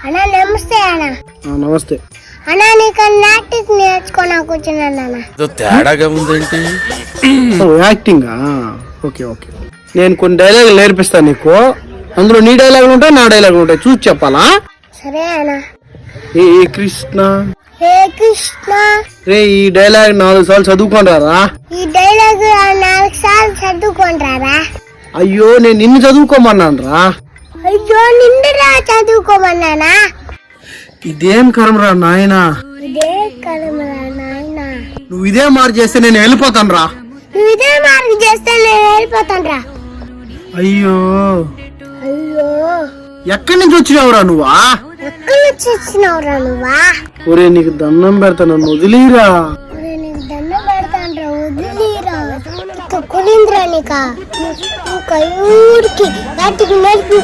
అన్నా నమస్తే అన్నా. నమస్తే అన్నా నీకు నాటిక్ నేర్చుకోవడానికి వచ్చినాను. తేడాగా ఉందేంటి? యాక్టింగ్. ఓకే ఓకే, నేను కొన్ని డైలాగులు నేర్పిస్తాను నీకు. అందులో నీ డైలాగులు ఉంటాయి, నా డైలాగులు ఉంటాయి, చూసి చెప్పాలా? సరే అన్నా. ఏ కృష్ణ హే కృష్ణ. రే ఈ డైలాగ్ 4 సార్లు చదువుకుంటారా? ఈ డైలాగ్ 4 సార్లు చదువుకుంటారా? అయ్యో నేను నిన్ను చదువుకోమన్నాను రా. అయ్యో నిండురా చదువుకోమన్నానా? ఇదేం కర్మరా నాయనా, ఇదే కలమరా నాయన. నువ్వు ఇదే మార్పు చేస్తే నేను వెళ్ళిపోతాను రా. నువ్వు ఇదే మార్క్ చేస్తే నేను వెళ్ళిపోతాను రా. అయ్యో అయ్యో ఎక్కడి నుంచి వచ్చినావురా నువ్వా? ఎక్కడి నుంచి వచ్చినావురా నువ్వా? ఒరే నీకు దండం పెడతా, నన్ను వదిలేరా. నీకు దండం పెడతాను రా, వదిలేరా. కులింద్రా నీకా ఊరికి వాటికి నడిపి